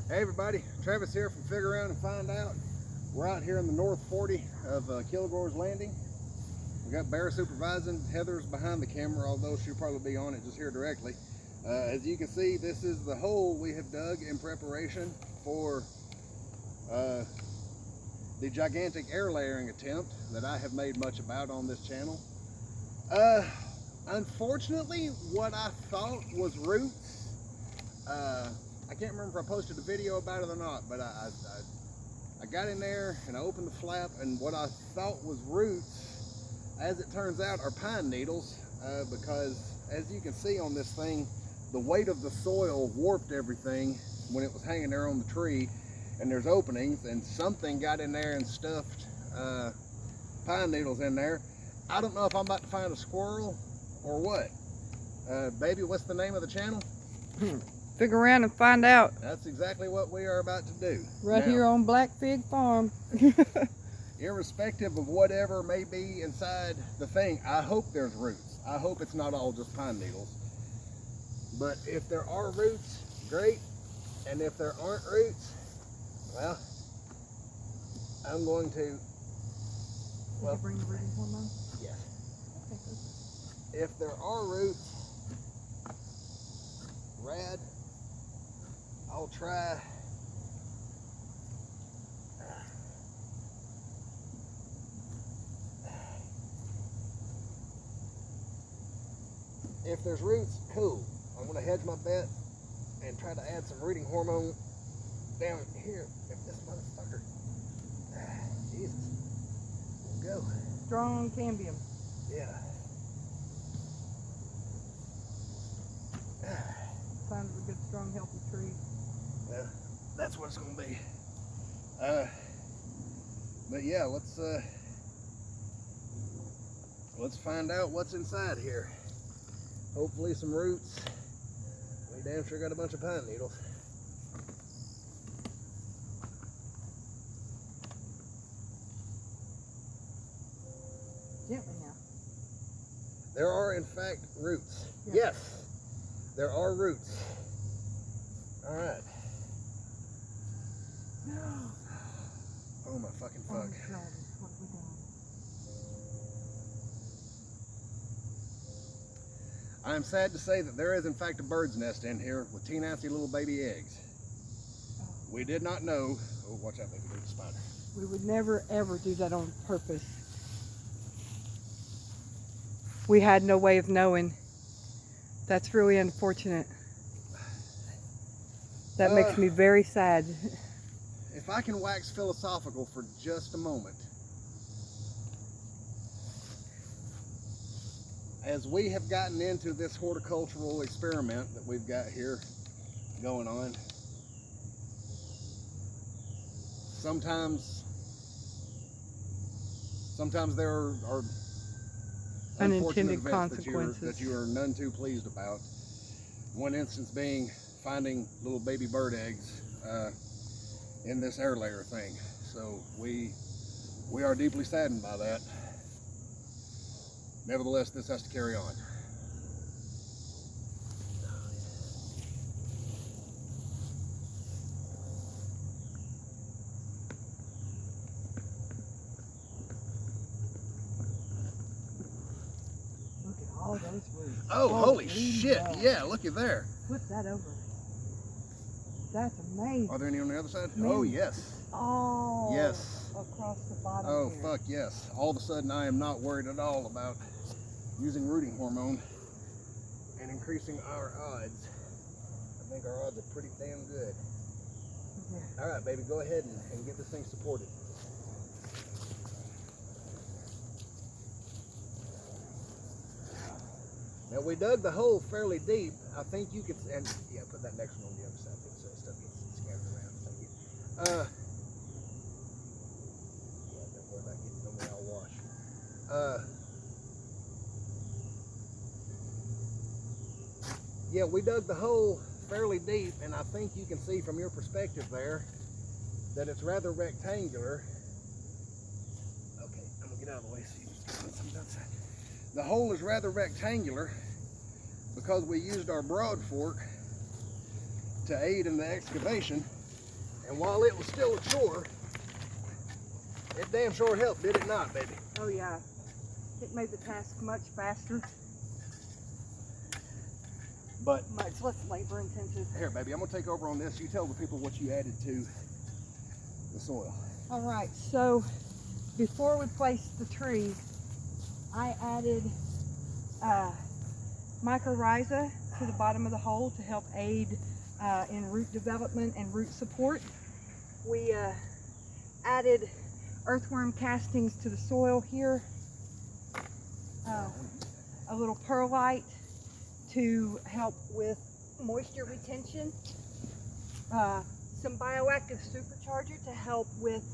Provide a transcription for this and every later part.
Hey everybody, Travis here from Figure Around and Find Out. We're out here in the North 40 of Kilgore's Landing. We got Bear supervising. Heather's behind the camera, although she'll probably be on it just here directly. As you can see, this is the hole we have dug in preparation for the gigantic air layering attempt that I have made much about on this channel. Unfortunately, what I thought was roots, I can't remember if I posted a video about it or not, but I got in there and I opened the flap, and what I thought was roots, as it turns out, are pine needles, because as you can see on this thing, the weight of the soil warped everything when it was hanging there on the tree, and there's openings, and something got in there and stuffed pine needles in there. I don't know if I'm about to find a squirrel or what. Baby, what's the name of the channel? Figure around and find out. That's exactly what we are about to do. Right now, here on Black Fig Farm. Irrespective of whatever may be inside the thing, I hope there's roots. I hope it's not all just pine needles. But if there are roots, great. And if there aren't roots, well, I'm going to... Well, bring the rooting hormone? Yes. Okay. If there are roots, rad, I'll try. If there's roots, cool. I'm going to hedge my bet and try to add some rooting hormone down here. If this motherfucker, Jesus, we'll go. Strong cambium. Yeah. Sign of a good, strong, healthy tree. Well, that's what it's going to be. But yeah, let's find out what's inside here. Hopefully some roots. We damn sure got a bunch of pine needles. Gently now. There are in fact roots. Yeah. Yes, there are roots. All right. Oh my fucking fuck. Oh, Travis, what we done? I am sad to say that there is in fact a bird's nest in here with teensy little baby eggs. Oh. We did not know. Oh, watch out, baby, there's a spider. We would never ever do that on purpose. We had no way of knowing. That's really unfortunate. That makes me very sad. If I can wax philosophical for just a moment. As we have gotten into this horticultural experiment that we've got here going on, sometimes there are unintended consequences that you are none too pleased about. One instance being finding little baby bird eggs in this air layer thing. So we are deeply saddened by that. Nevertheless, this has to carry on. Look at all those roots. Oh, holy shit. Yeah, looky there. Flip that over. That's amazing. Are there any on the other side? Man. Oh, yes. Oh. Yes. Across the bottom. Oh, here. fuck yes. All of a sudden, I am not worried at all about using rooting hormone and increasing our odds. I think our odds are pretty damn good. Yeah. All right, baby, go ahead and get this thing supported. Now, we dug the hole fairly deep. I think you could, and yeah, put that next one on the other side so stuff gets scattered around. Thank you. Yeah, don't worry about getting no more all wash. Yeah, we dug the hole fairly deep, and I think you can see from your perspective there that it's rather rectangular. Okay, I'm gonna get out of the way so you can put something outside. The hole is rather rectangular because we used our broad fork to aid in the excavation. And while it was still a chore, it damn sure helped, did it not, baby? Oh yeah, it made the task much faster, But much less labor intensive. here, baby, I'm gonna take over on this. You tell the people what you added to the soil. All right, so before we placed the tree, I added mycorrhiza to the bottom of the hole to help aid in root development and root support. We added earthworm castings to the soil here, a little perlite to help with moisture retention, some bioactive supercharger to help with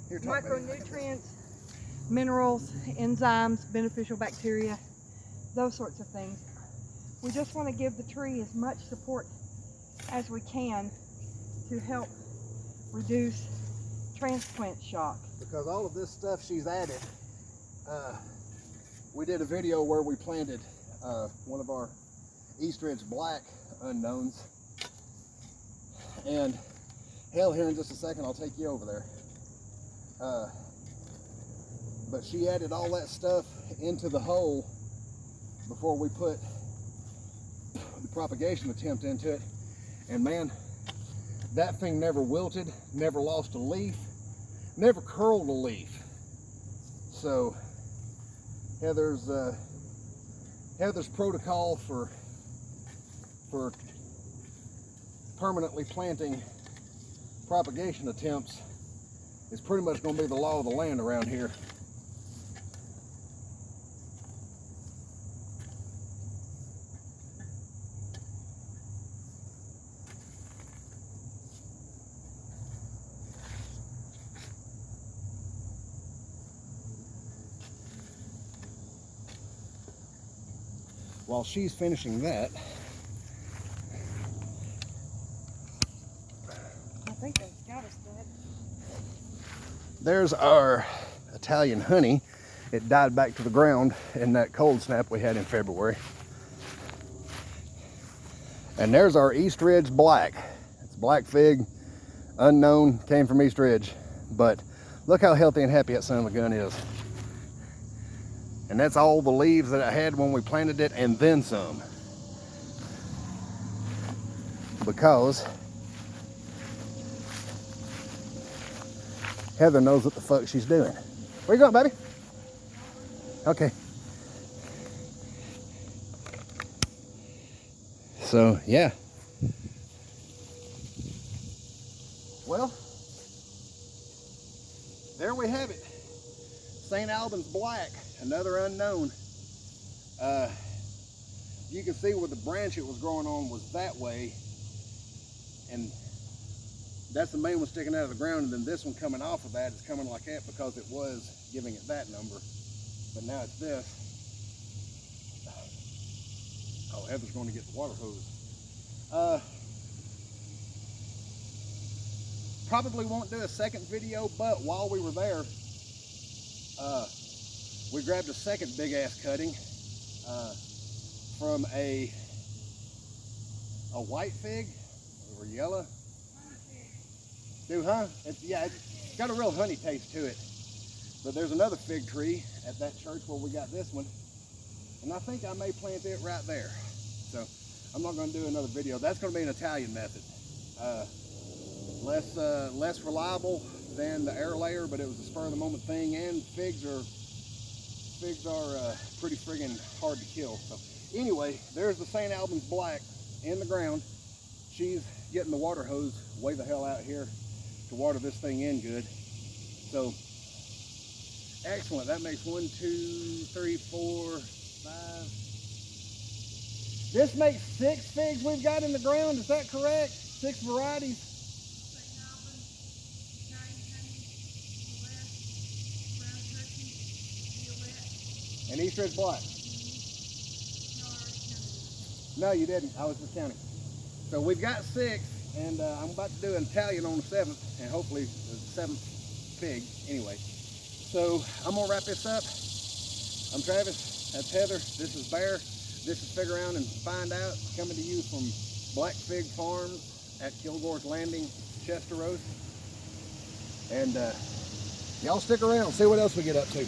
Here, talk, baby. micronutrients, minerals, enzymes, beneficial bacteria, those sorts of things. We just want to give the tree as much support as we can to help reduce transplant shock. Because all of this stuff she's added, we did a video where we planted one of our East Ridge Black unknowns. And hell, here in just a second, I'll take you over there. But she added all that stuff into the hole before we put the propagation attempt into it. And man, that thing never wilted, never lost a leaf, never curled a leaf. So Heather's protocol for permanently planting propagation attempts is pretty much going to be the law of the land around here. While she's finishing that, I think that's got us that. there's our Italian honey. It died back to the ground in that cold snap we had in February. And there's our East Ridge Black. It's black fig, unknown, came from East Ridge. But look how healthy and happy that son of a gun is. And that's all the leaves that I had when we planted it, and then some. Because Heather knows what the fuck she's doing. Where you going, baby? Okay. So, yeah. Well, there we have it. St. Albans Black, another unknown. You can see where the branch it was growing on was that way, and that's the main one sticking out of the ground, and then this one coming off of that is coming like that because it was giving it that number, but now it's this. Oh, Heather's going to get the water hose. Probably won't do a second video, but while we were there, we grabbed a second big ass cutting from a white fig or yellow. Dude, huh? It's got a real honey taste to it. But there's another fig tree at that church where we got this one, and I think I may plant it right there. So I'm not going to do another video. That's going to be an Italian method. Less reliable than the air layer, but it was a spur of the moment thing, and figs are pretty friggin' hard to kill. So anyway, there's the St. Albans Black in the ground. She's getting the water hose way the hell out here to water this thing in good. So excellent. That makes 1, 2, 3, 4, 5. This makes 6 figs we've got in the ground. Is that correct? 6 varieties. And East Ridge Black. No, you didn't. I was just counting. So we've got 6, and I'm about to do an Italian on the 7th, and hopefully the 7th fig. Anyway, so I'm gonna wrap this up. I'm Travis. That's Heather. This is Bear. This is Figure Around and Find Out, coming to you from Black Fig Farms at Kilgore's Landing, Chester Road. And y'all stick around, see what else we get up to.